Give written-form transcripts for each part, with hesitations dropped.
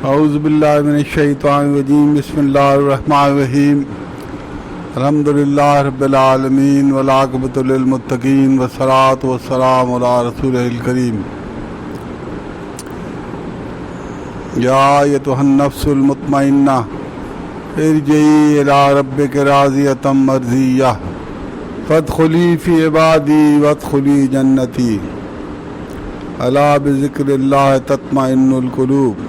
اعوذ باللہ من الشیطان الرجیم بسم اللہ الرحمن الرحیم الحمد للہ رب العالمین والعاقبۃ للمتقین والصلاۃ والسلام علی رسولہ الکریم یا ایتھا النفس المطمئنہ ارجعی الی ربک راضیۃ مرضیہ فادخلی فی عبادی وادخلی جنتی الا بذکر اللہ تطمئن القلوب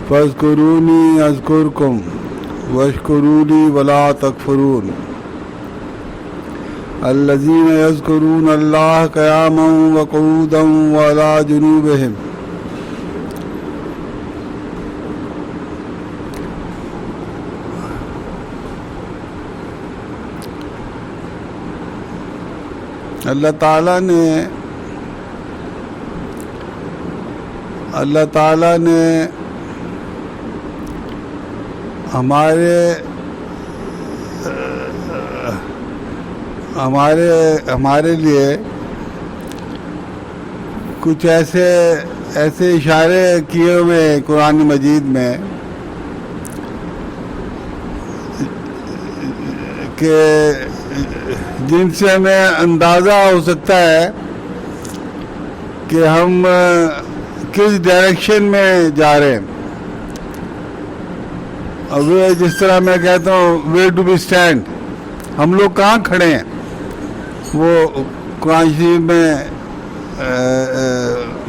فاذکرونی اذکرکم واشکروا لی ولا تکفرون الذین یذکرون اللہ قیاما وقعودا وعلی جنوبہم اللہ تعالیٰ نے ہمارے لیے کچھ ایسے اشارے کیے ہوئے قرآن مجید میں کہ جن سے ہمیں اندازہ ہو سکتا ہے کہ ہم کس ڈائریکشن میں جا رہے ہیں. اب جس طرح میں کہتا ہوں ویئر ٹو بی اسٹینڈ، ہم لوگ کہاں کھڑے ہیں، وہ قرآن شریف میں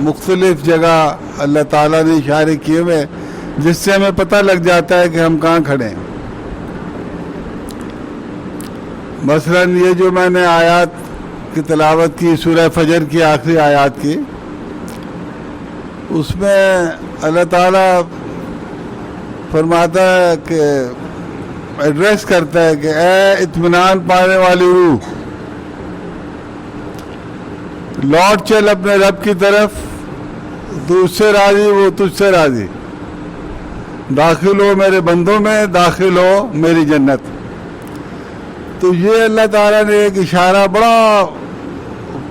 مختلف جگہ اللہ تعالیٰ نے اشارے کیے ہوئے جس سے ہمیں پتہ لگ جاتا ہے کہ ہم کہاں کھڑے ہیں. مثلا یہ جو میں نے آیات کی تلاوت کی سورہ فجر کی آخری آیات کی، اس میں اللہ تعالیٰ فرماتا ہے کہ ایڈریس کرتا ہے کہ اے اطمینان پانے والی روح، لوٹ چل اپنے رب کی طرف، تو اس سے راضی وہ تجھ سے راضی، داخل ہو میرے بندوں میں، داخل ہو میری جنت. تو یہ اللہ تعالیٰ نے ایک اشارہ، بڑا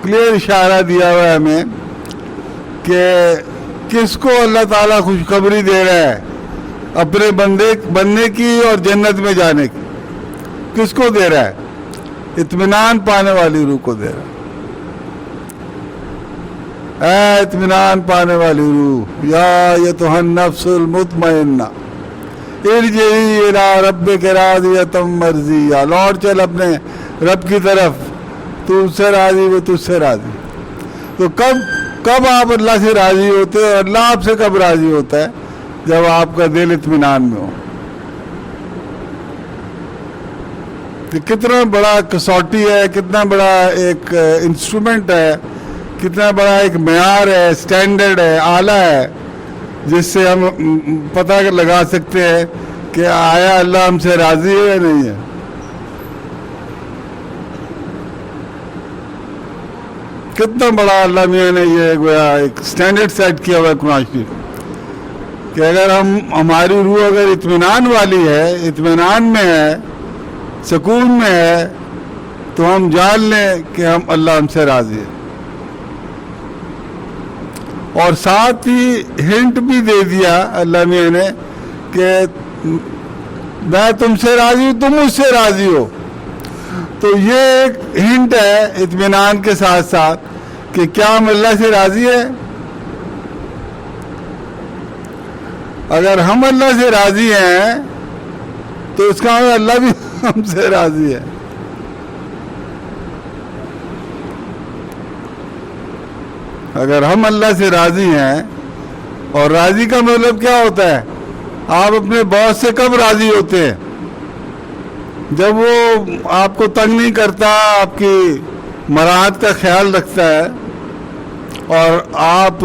کلیئر اشارہ دیا ہوا ہے ہمیں کہ کس کو اللہ تعالیٰ خوشخبری دے رہا ہے اپنے بننے کی اور جنت میں جانے کی. کس کو دے رہا ہے؟ اطمینان پانے والی روح کو دے رہا ہے. اے اطمینان پانے والی روح، یا ایتھا النفس المطمئنہ ارجعی الی ربک راضیۃ مرضیہ، لوٹ چل اپنے رب کی طرف، تو اس سے راضی وہ تجھ سے راضی. تو کب آپ اللہ سے راضی ہوتے ہیں، اور اللہ آپ سے کب راضی ہوتا ہے؟ جب آپ کا دل اطمینان میں ہو. کہ کتنا بڑا کسوٹی ہے، کتنا بڑا ایک انسٹرومنٹ ہے، کتنا بڑا ایک معیار ہے، اسٹینڈرڈ ہے، آلہ ہے، جس سے ہم پتہ لگا سکتے ہیں کہ آیا اللہ ہم سے راضی ہے یا نہیں ہے. کتنا بڑا اللہ میاں نے یہ گویا ایک اسٹینڈرڈ سیٹ کیا ہوا ہے قرآن شریف کہ اگر ہماری روح اگر اطمینان والی ہے، اطمینان میں ہے، سکون میں ہے، تو ہم جان لیں کہ اللہ ہم سے راضی ہے. اور ساتھ ہی ہنٹ بھی دے دیا اللہ میاں نے کہ میں تم سے راضی ہوں، تم مجھ سے راضی ہو. تو یہ ایک ہنٹ ہے اطمینان کے ساتھ ساتھ کہ کیا ہم اللہ سے راضی ہیں. اگر ہم اللہ سے راضی ہیں تو اس کا مطلب اللہ بھی ہم سے راضی ہے. اگر ہم اللہ سے راضی ہیں، اور راضی کا مطلب کیا ہوتا ہے؟ آپ اپنے باس سے کب راضی ہوتے ہیں؟ جب وہ آپ کو تنگ نہیں کرتا، آپ کی مراحت کا خیال رکھتا ہے، اور آپ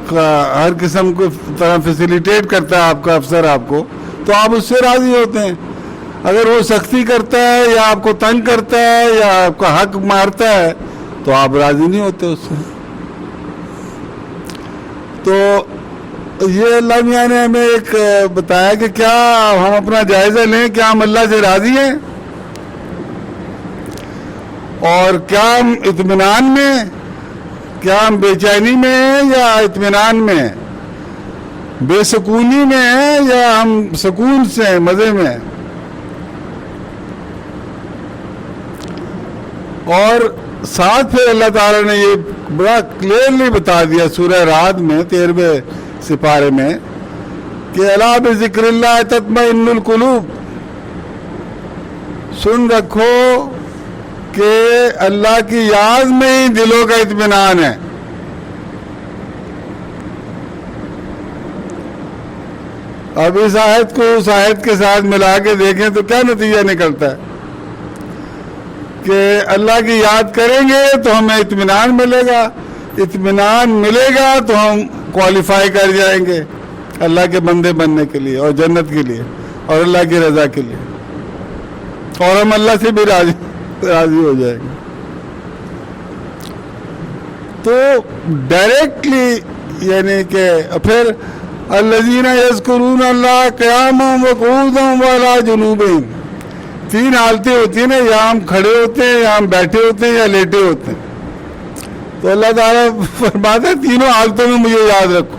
کا ہر قسم کو طرح فیسیلیٹیٹ کرتا ہے آپ کا افسر آپ کو، تو آپ اس سے راضی ہوتے ہیں. اگر وہ سختی کرتا ہے یا آپ کو تنگ کرتا ہے یا آپ کا حق مارتا ہے تو آپ راضی نہیں ہوتے اس سے. تو یہ اللہ میاں نے ہمیں ایک بتایا کہ کیا ہم اپنا جائزہ لیں، کیا ہم اللہ سے راضی ہیں، اور کیا ہم اطمینان میں، کیا ہم بے چینی میں ہیں یا اطمینان میں ہیں. بے سکونی میں ہیں یا ہم سکون سے ہیں، مزے میں ہیں؟ اور ساتھ پھر اللہ تعالیٰ نے یہ بڑا کلیئرلی بتا دیا سورہ رعد میں 13ویں سپارے میں کہ الا بذکر اللہ تطمئن القلوب، سن رکھو کہ اللہ کی یاد میں ہی دلوں کا اطمینان ہے۔ اب اس آیت کو اس آیت کے ساتھ ملا کے دیکھیں تو کیا نتیجہ نکلتا ہے کہ اللہ کی یاد کریں گے تو ہمیں اطمینان ملے گا، اطمینان ملے گا تو ہم کوالیفائی کر جائیں گے اللہ کے بندے بننے کے لیے اور جنت کے لیے اور اللہ کی رضا کے لیے، اور ہم اللہ سے بھی راضی ہو جائیں گے۔ تو ڈائریکٹلی یعنی کہ پھر الذین یذکرون اللہ قیاما وقعودا وعلی جنوبہم، 3 حالتیں ہوتی ہیں نا، یا ہم کھڑے ہوتے ہیں یا ہم بیٹھے ہوتے ہیں یا لیٹے ہوتے ہیں۔ تو اللہ تعالیٰ فرماتا ہے تینوں حالتوں میں مجھے یاد رکھو۔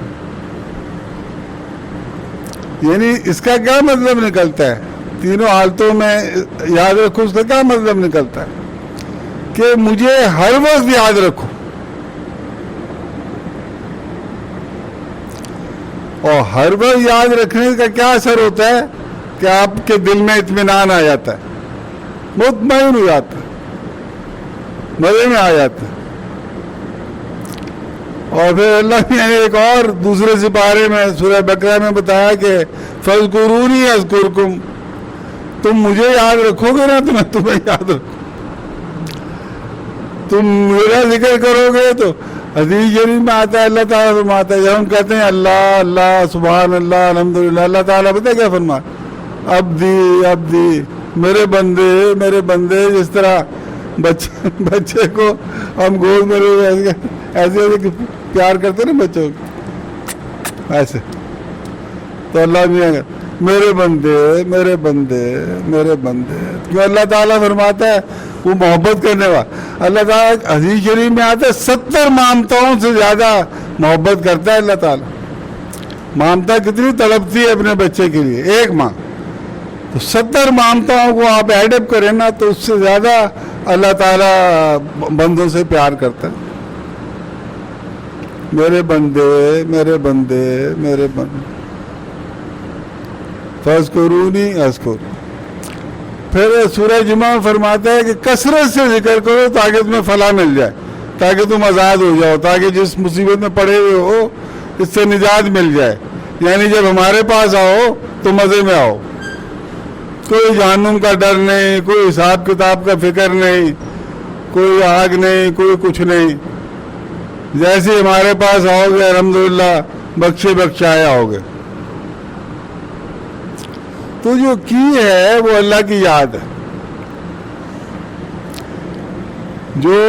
یعنی اس کا کیا مطلب نکلتا ہے؟ تینوں حالتوں میں یاد رکھو، اس کا کیا مطلب نکلتا ہے کہ مجھے ہر وقت یاد رکھو، اور ہر وقت یاد رکھنے کا کیا اثر ہوتا ہے کہ آپ کے دل میں اطمینان آ جاتا ہے، مطمئن ہو جاتا ہے، مزے میں آ جاتا ہے۔ اور پھر اللہ نے ایک اور دوسرے سپارے میں سورہ بقرہ میں بتایا کہ فاذکرونی اذکرکم، تم مجھے یاد رکھو گے نا تو میں تمہیں یاد رکھوں، تم میرا ذکر کرو گے تو حدیث شریف میں آتا ہے اللہ تعالیٰ فرماتا ہے، جب ہم کہتے ہیں اللہ اللہ سبحان اللہ الحمدللہ، اللہ تعالیٰ پتہ ہے کیا فرماتا؟ عبدی عبدی، میرے بندے میرے بندے، جس طرح بچے کو ہم گود میں ایسے ایسے پیار کرتے نا بچوں کو ایسے، تو اللہ بھی میرے بندے میرے بندے میرے بندے، کیوں اللہ تعالیٰ فرماتا ہے وہ محبت کرنے والا۔ اللہ تعالیٰ حدیث شریف میں آتا ہے 70 مامتاؤں سے زیادہ محبت کرتا ہے اللہ تعالیٰ۔ مامتا کتنی تڑپتی ہے اپنے بچے کے لیے، ایک ماں، تو 70 مامتاؤں کو آپ ایڈ اپ کریں نا تو اس سے زیادہ اللہ تعالیٰ بندوں سے پیار کرتا ہے۔ میرے بندے میرے بندے میرے بندے، فاذکرونی اذکر۔ پھر سورہ جمعہ میں فرماتا ہے کہ کثرت سے ذکر کرو تاکہ تمہیں فلاح مل جائے، تاکہ تم آزاد ہو جاؤ، تاکہ جس مصیبت میں پڑے ہوئے ہو اس سے نجات مل جائے۔ یعنی جب ہمارے پاس آؤ تو مزے میں آؤ، کوئی جہنم کا ڈر نہیں، کوئی حساب کتاب کا فکر نہیں، کوئی آگ نہیں، کوئی کچھ نہیں، جیسے ہمارے پاس آؤ گے الحمدللہ بخشے بخشائے آؤ گے۔ تو جو کی ہے وہ اللہ کی یاد ہے۔ جو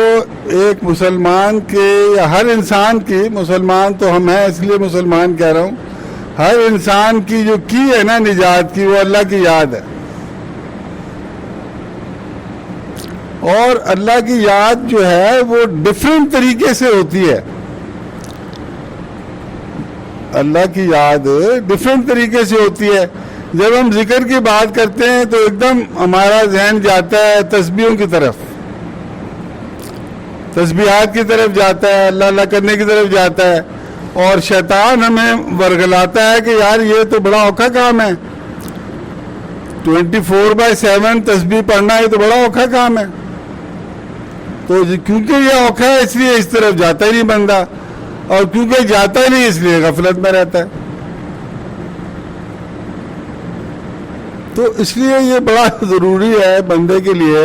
ایک مسلمان کے یا ہر انسان کی، مسلمان تو ہم ہیں اس لیے مسلمان کہہ رہا ہوں، ہر انسان کی جو کی ہے نا نجات کی، وہ اللہ کی یاد ہے۔ اور اللہ کی یاد جو ہے وہ ڈفرینٹ طریقے سے ہوتی ہے۔ اللہ کی یاد ڈفرینٹ طریقے سے ہوتی ہے۔ جب ہم ذکر کی بات کرتے ہیں تو ایک دم ہمارا ذہن جاتا ہے تسبیحوں کی طرف، تسبیحات کی طرف جاتا ہے، اللہ اللہ کرنے کی طرف جاتا ہے، اور شیطان ہمیں ورگلاتا ہے کہ یار یہ تو بڑا اوکھا کام ہے، 24/7 تسبیح پڑھنا یہ تو بڑا اوکھا کام ہے۔ تو کیونکہ یہ اوکھا ہے اس لیے اس طرف جاتا ہی نہیں بندہ، اور کیونکہ جاتا ہی نہیں اس لیے غفلت میں رہتا ہے۔ تو اس لیے یہ بڑا ضروری ہے بندے کے لیے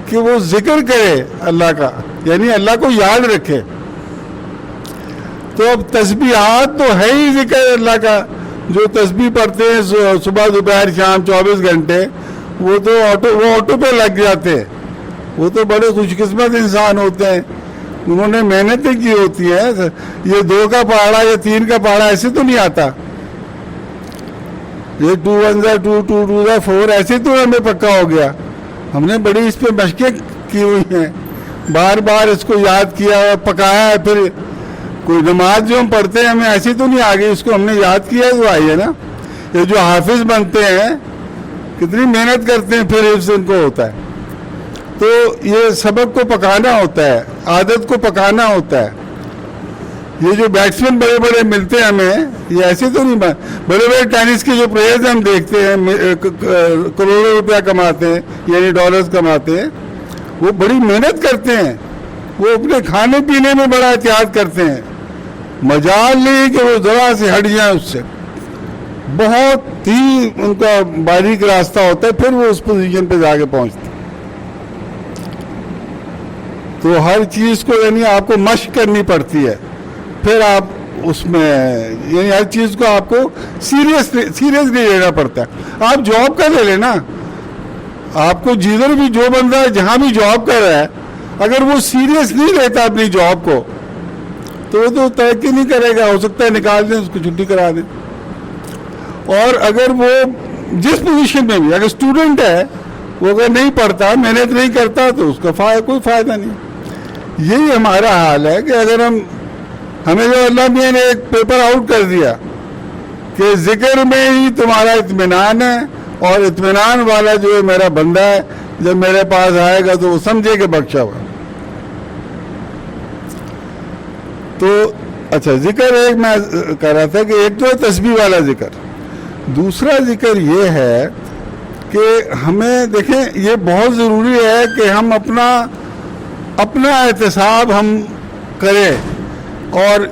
کہ وہ ذکر کرے اللہ کا، یعنی اللہ کو یاد رکھے۔ تو اب تسبیحات تو ہے ہی ذکر اللہ کا، جو تسبیح پڑھتے ہیں صبح دوپہر شام 24 گھنٹے، وہ تو آٹو پہ لگ جاتے ہیں، وہ تو بڑے خوش قسمت انسان ہوتے ہیں، انہوں نے محنتیں کی ہوتی ہیں۔ یہ 2 کا پہاڑا یا 3 کا پہاڑا ایسے تو نہیں آتا، یہ 2 1 2 2 2 4 ایسے تو ہمیں پکا ہو گیا، ہم نے بڑی اس پہ مشقیں کی ہوئی ہیں، بار بار اس کو یاد کیا اور پکایا ہے، کوئی نماز جو ہم پڑھتے ہیں ہمیں ایسی تو نہیں آ گئی, اس کو ہم نے یاد کیا تو آئی ہے نا. یہ جو حافظ بنتے ہیں کتنی محنت کرتے ہیں, پھر حفظ ان کو ہوتا ہے. تو یہ سبق کو پکانا ہوتا ہے, عادت کو پکانا ہوتا ہے. یہ جو بیٹسمین بڑے بڑے ملتے ہیں ہمیں, یہ ایسے تو نہیں بڑے بڑے ٹینس کے جو پلیئرز ہم دیکھتے ہیں کروڑوں روپیہ کماتے ہیں یعنی ڈالرز کماتے ہیں, وہ بڑی محنت کرتے ہیں, وہ اپنے کھانے پینے میں بڑا احتیاط کرتے ہیں. مجال نہیں کہ وہ ذرا سے ہٹ جائیں اس سے, بہت ہی ان کا باریک راستہ ہوتا ہے, پھر وہ اس پوزیشن پہ جا کے پہنچتے. تو ہر چیز کو یعنی آپ کو مشق کرنی پڑتی ہے, پھر آپ اس میں یعنی ہر چیز کو آپ کو سیریسلی لینا پڑتا ہے. آپ جاب کا لے لینا, آپ کو جدھر بھی جو بندہ جہاں بھی جاب کر رہا ہے, اگر وہ سیریس نہیں لیتا اپنی جاب کو تو وہ تو ترقی نہیں کرے گا. ہو سکتا ہے نکال دیں, اس کو چھٹی کرا دیں. اور اگر وہ جس پوزیشن میں بھی, اگر اسٹوڈنٹ ہے وہ اگر نہیں پڑھتا, محنت نہیں کرتا, تو اس کا کوئی فائدہ نہیں. یہی ہمارا حال ہے کہ اگر ہمیں جو اللہ میاں نے ایک پیپر آؤٹ کر دیا کہ ذکر میں ہی تمہارا اطمینان ہے, اور اطمینان والا جو ہے میرا بندہ ہے, جب میرے پاس آئے گا تو وہ سمجھے کہ بخشا ہوا. تو اچھا, ذکر ایک میں کہہ رہا تھا کہ ایک تو ہے تسبیح والا ذکر, دوسرا ذکر یہ ہے کہ ہمیں دیکھیں یہ بہت ضروری ہے کہ ہم اپنا احتساب ہم کریں, اور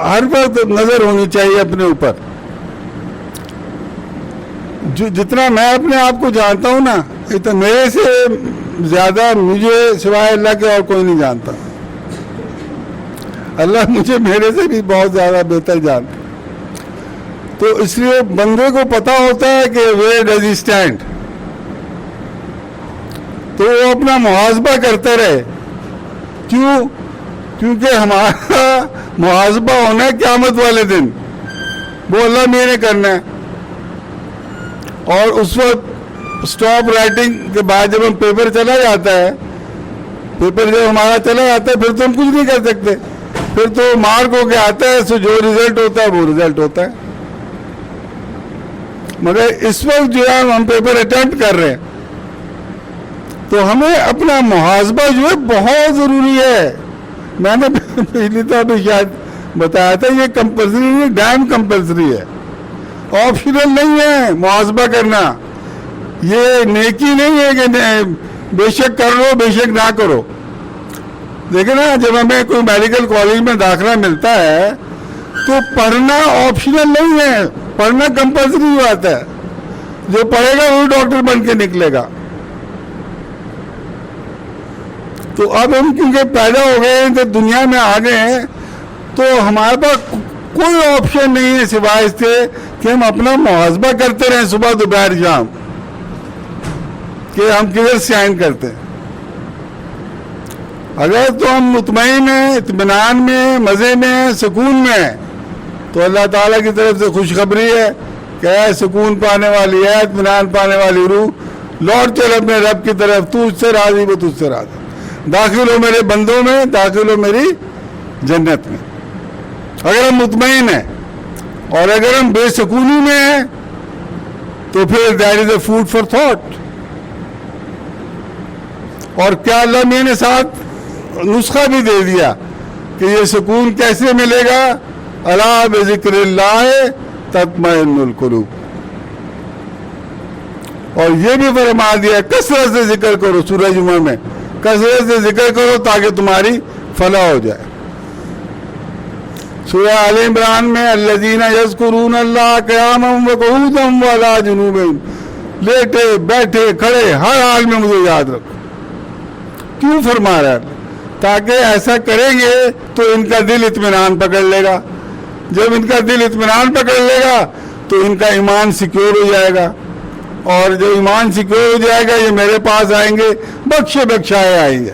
ہر وقت نظر ہونی چاہیے اپنے اوپر. جتنا میں اپنے آپ کو جانتا ہوں نا, اتنا میرے سے زیادہ مجھے سوائے اللہ کے اور کوئی نہیں جانتا. اللہ مجھے میرے سے بھی بہت زیادہ بہتر جانتا. تو اس لیے بندے کو پتا ہوتا ہے کہ ویئر ڈز ہی اسٹینڈ, تو وہ اپنا محاسبہ کرتا رہے. کیونکہ ہمارا محاسبہ ہونا ہے قیامت والے دن, وہ اللہ میاں نے کرنا ہے. اور اس وقت اسٹاپ رائٹنگ کے بعد جب ہم پیپر چلا جاتا ہے, پیپر جب ہمارا چلا جاتا ہے, پھر تو ہم کچھ نہیں کر سکتے. پھر تو مارک ہو کے آتا ہے, سو جو ریزلٹ ہوتا ہے وہ ریزلٹ ہوتا ہے. مگر اس وقت جو ہے ہم پیپر اٹمپٹ کر رہے ہیں, تو ہمیں اپنا محاسبہ جو ہے بہت ضروری ہے. میں نے پچھلی دفعہ بھی شاید بتایا تھا, یہ کمپلسری نہیں, ڈیم کمپلسری ہے, آپشنل نہیں ہے محاسبہ کرنا. یہ نیکی نہیں ہے کہ بے شک کر لو بے شک نہ کرو. دیکھیں نا, جب ہمیں کوئی میڈیکل کالج میں داخلہ ملتا ہے تو پڑھنا آپشنل نہیں ہے, پڑھنا کمپلسری بات ہے. جو پڑھے گا وہ ڈاکٹر بن کے نکلے گا. تو اب ہم کیونکہ پیدا ہو گئے ہیں, تو دنیا میں آ گئے ہیں, تو ہمارے پاس کوئی آپشن نہیں ہے سوائے اس سے کہ ہم اپنا محاسبہ کرتے رہیں صبح دوپہر شام, کہ ہم کدھر سے سائن کرتے ہیں. اگر تو ہم مطمئن ہیں, اطمینان میں, مزے میں, سکون میں, تو اللہ تعالیٰ کی طرف سے خوشخبری ہے کہ اے سکون پانے والی ہے, اطمینان پانے والی روح, لوٹ چل اپنے رب کی طرف, تو اس سے راضی وہ تجھ سے راضی. داخل ہو میرے بندوں میں, داخل ہو میری جنت میں. اگر ہم مطمئن ہیں, اور اگر ہم بے سکونی میں ہیں, تو پھر that is a food for thought. اور کیا اللہ میاں نے ساتھ نسخہ بھی دے دیا کہ یہ سکون کیسے ملے گا, الا بذکر اللہ تطمئن القلوب. اور یہ بھی فرما دیا کثرت سے ذکر کرو, سورہ جمعہ میں کثرت سے ذکر کرو تاکہ تمہاری فلاح ہو جائے. سورہ آل عمران میں الذین یذکرون اللہ قیاما وقعودا وعلی جنوبہم, لیٹے بیٹھے کھڑے ہر حال میں مجھے یاد رکھو. کیوں فرما رہا ہے؟ تاکہ ایسا کریں گے تو ان کا دل اطمینان پکڑ لے گا. جب ان کا دل اطمینان پکڑ لے گا تو ان کا ایمان سیکیور ہو جائے گا, اور جو ایمان سیکیور ہو جائے گا یہ میرے پاس آئیں گے بخشے بخشائے آئیں گے,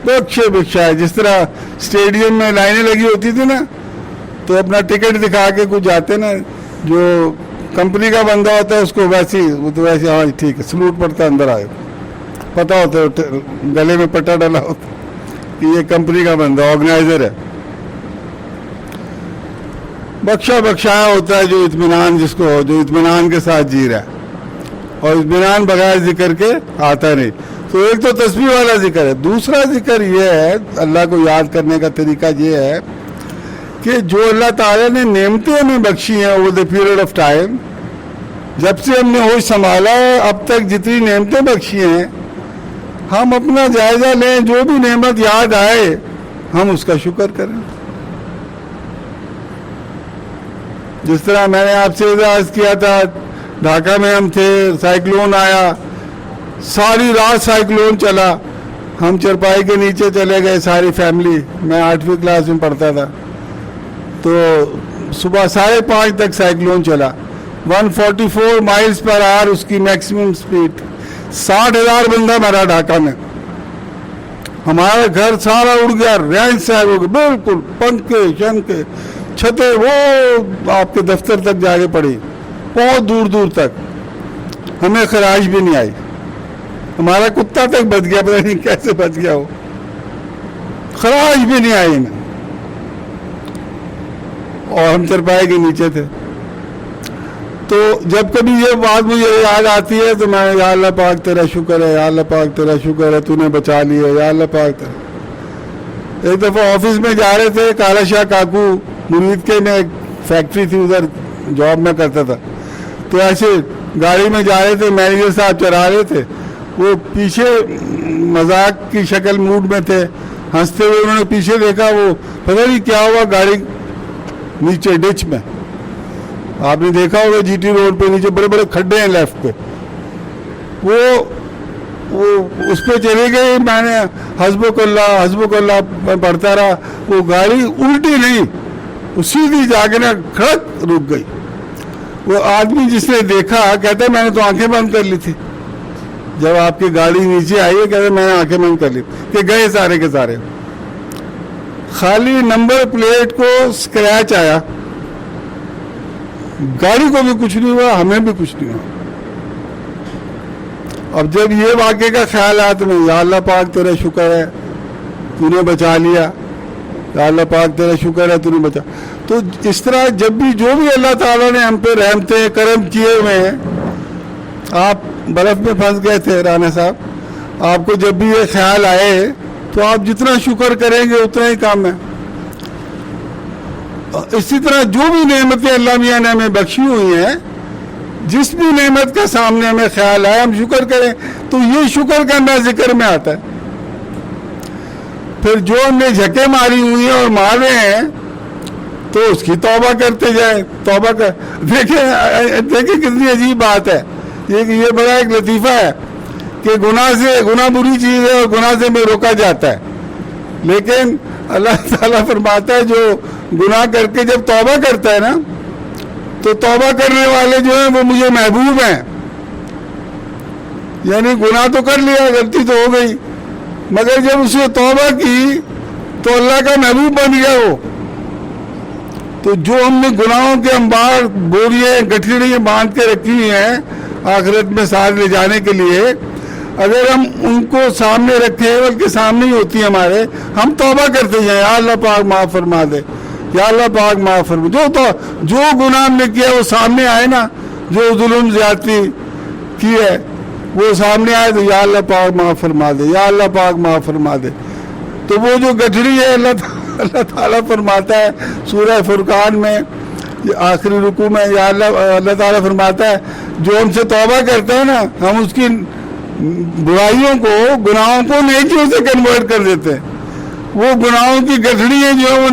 بخشے بخشائے. جس طرح اسٹیڈیم میں لائنیں لگی ہوتی تھی نا, تو اپنا ٹکٹ دکھا کے کچھ جاتے نا, جو کمپنی کا بندہ ہوتا ہے اس کو ویسے وہ تو ویسے ہاں ٹھیک ہے سلوٹ پڑتا ہے, اندر آئے, پتہ ہوتا ہے گلے میں پٹا ڈالا ہوتا کہ یہ کمپنی کا بندہ آرگنائزر ہے. بخشا بخشایا ہوتا ہے جو اطمینان جس کو ہو, جو اطمینان کے ساتھ جی رہا ہے, اور اطمینان بغیر ذکر کے آتا نہیں. تو ایک تو تسبیح والا ذکر ہے. دوسرا ذکر یہ ہے, اللہ کو یاد کرنے کا طریقہ یہ ہے کہ جو اللہ تعالیٰ نے نعمتیں ہمیں بخشی ہیں over the period of time, جب سے ہم نے ہوش سنبھالا ہے اب تک جتنی نعمتیں بخشی ہیں, ہم اپنا جائزہ لیں, جو بھی نعمت یاد آئے ہم اس کا شکر کریں. جس طرح میں نے آپ سے عرض کیا تھا, ڈھاکہ میں ہم تھے, سائیکلون آیا, ساری رات سائیکلون چلا, ہم چرپائی کے نیچے چلے گئے ساری فیملی. میں 8ویں کلاس میں پڑھتا تھا, تو صبح 5:30 تک سائیکلون چلا. 144 مائلز پر آور اس کی میکسیمم سپیڈ. 60,000 بندہ مرا ڈھاکہ میں. ہمارا گھر سارا اڑ گیا, رینج صاحب ہو گیا بالکل, پنکھے شنکھے چھتیں وہ آپ کے دفتر تک جا کے پڑی, بہت دور دور تک. ہمیں خراش بھی نہیں آئی. ہمارا کتا تک بچ گیا, پتہ نہیں کیسے بچ گیا وہ, خراش بھی نہیں آئی نا. اور ہم چرپائی کے نیچے تھے. تو جب کبھی یہ بات مجھے یاد آتی ہے تو میں, یا اللہ پاک تیرا شکر ہے, یا اللہ پاک تیرا شکر ہے, تو نے بچا لیا, یا اللہ پاک تیرا. ایک دفعہ آفس میں جا رہے تھے, کالا شاہ کاکو مرید کے میں ایک فیکٹری تھی ادھر جاب میں کرتا تھا, تو ایسے گاڑی میں جا رہے تھے, مینیجر صاحب چلا رہے تھے, وہ پیچھے مذاق کی شکل موڈ میں تھے, ہنستے ہوئے انہوں نے پیچھے دیکھا, وہ پتہ نہیں کیا ہوا, گاڑی نیچے ڈچ میں. آپ نے دیکھا ہوگا جی ٹی روڈ پہ نیچے بڑے بڑے کھڈے ہیں لیفٹ پہ, وہ اس پہ چلے گئے. میں نے حسبک اللہ میں پڑھتا رہا. وہ گاڑی الٹی نہیں, وہ سیدھی جا کے نا کھڑک رک گئی. وہ آدمی جس نے دیکھا کہتا ہے میں نے تو آنکھیں بند کر لی تھی. جب آپ کی گاڑی نیچے آئی ہے کہتے میں نے آنکھیں بند کر لی, کہ گئے سارے کے سارے. خالی نمبر پلیٹ کو اسکریچ آیا, گاڑی کو بھی کچھ نہیں ہوا, ہمیں بھی کچھ نہیں ہوا. اب جب یہ واقعے کا خیال آیا تو میں, یا اللہ پاک تیرا شکر ہے تو نے بچا لیا, یا اللہ پاک تیرا شکر ہے تو نے بچا. تو اس طرح جب بھی جو بھی اللہ تعالیٰ نے ہم پہ رحمتیں کرم کیے ہوئے ہیں. آپ برف میں پھنس گئے تھے رانا صاحب, آپ کو جب بھی یہ خیال آئے تو آپ جتنا شکر کریں گے اتنا ہی کام ہے. اسی طرح جو بھی نعمتیں اللہ میاں نے ہمیں بخشی ہوئی ہیں, جس بھی نعمت کا سامنے ہمیں خیال آئے ہم شکر کریں, تو یہ شکر کرنا ذکر میں آتا ہے. پھر جو ہم نے جھکے ماری ہوئی ہیں اور مار رہے ہیں تو اس کی توبہ کرتے جائیں. توبہ کر دیکھیں کتنی عجیب بات ہے یہ بڑا ایک لطیفہ ہے کہ گناہ بری چیز ہے اور گناہ سے میں روکا جاتا ہے, لیکن اللہ تعالیٰ فرماتا ہے جو گناہ کر کے جب توبہ کرتا ہے نا, تو توبہ کرنے والے جو ہیں وہ مجھے محبوب ہیں. یعنی گناہ تو کر لیا, غلطی تو ہو گئی, مگر جب اسے توبہ کی تو اللہ کا محبوب بن گیا وہ. تو جو ہم نے گناہوں کے انبار بوریاں گٹھڑیاں باندھ کے رکھی ہوئی ہیں آخرت میں ساتھ لے جانے کے لیے, اگر ہم ان کو سامنے رکھیں, بلکہ سامنے ہی ہوتی ہمارے, ہم توبہ کرتے جائیں, یا اللہ پاک معاف فرما دے, یا اللہ پاک معاف فرما. جو گناہ ہم نے کیا وہ سامنے آئے نا, جو ظلم زیادتی کی ہے وہ سامنے آئے تو یا اللہ پاک معاف فرما دے, یا اللہ پاک معاف فرما دے. تو وہ جو گٹھڑی ہے اللہ تعالیٰ فرماتا ہے سورہ فرقان میں آخری رکوع میں, یا اللہ تعالیٰ فرماتا ہے جو ہم سے توبہ کرتا ہے نا, ہم اس کی برائیوں کو, گناہوں کو نیکیوں سے کنورٹ کر دیتے ہیں. وہ گناہوں کی گٹھڑیاں جو ہیں وہ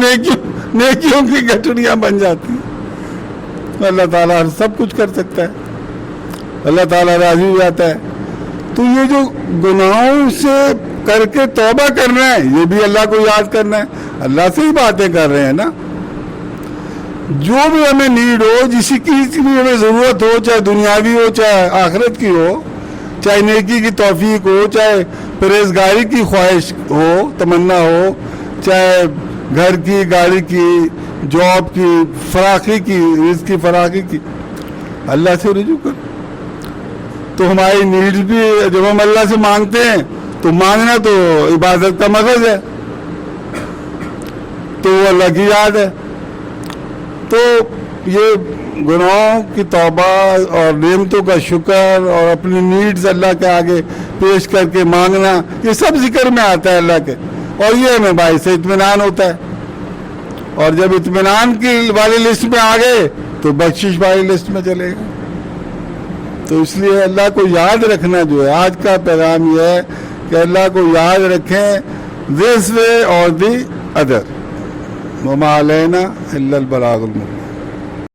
نیکیوں کی گٹھڑیاں بن جاتی ہیں. اللہ تعالیٰ سب کچھ کر سکتا ہے, اللہ تعالیٰ راضی ہو جاتا ہے. تو یہ جو گناہوں سے کر کے توبہ کرنا ہے, یہ بھی اللہ کو یاد کرنا ہے. اللہ سے ہی باتیں کر رہے ہیں نا. جو بھی ہمیں نیڈ ہو, جس کی بھی ہمیں ضرورت ہو, چاہے دنیاوی ہو چاہے آخرت کی ہو, چاہے نیکی کی توفیق ہو, چاہے پرہیزگاری کی خواہش ہو, تمنا ہو, چاہے گھر کی, گاڑی کی, جاب کی, فراخی کی, رزق کی فراخی کی, اللہ سے رجوع کر. تو ہماری نیڈز بھی جب ہم اللہ سے مانگتے ہیں تو مانگنا تو عبادت کا مغز ہے. تو وہ اللہ کی یاد ہے. تو یہ گناہوں کی توبہ اور نعمتوں کا شکر اور اپنی نیڈز اللہ کے آگے پیش کر کے مانگنا، یہ سب ذکر میں آتا ہے اللہ کے، اور یہ ہمیں باعث اطمینان ہوتا ہے. اور جب اطمینان کی والی لسٹ میں آ گئے تو بخشش والی لسٹ میں چلے گئے. تو اس لیے اللہ کو یاد رکھنا جو ہے، آج کا پیغام یہ ہے کہ اللہ کو یاد رکھیں، دس وے اور دی ادر، وما علینا الا البلاغ المبین.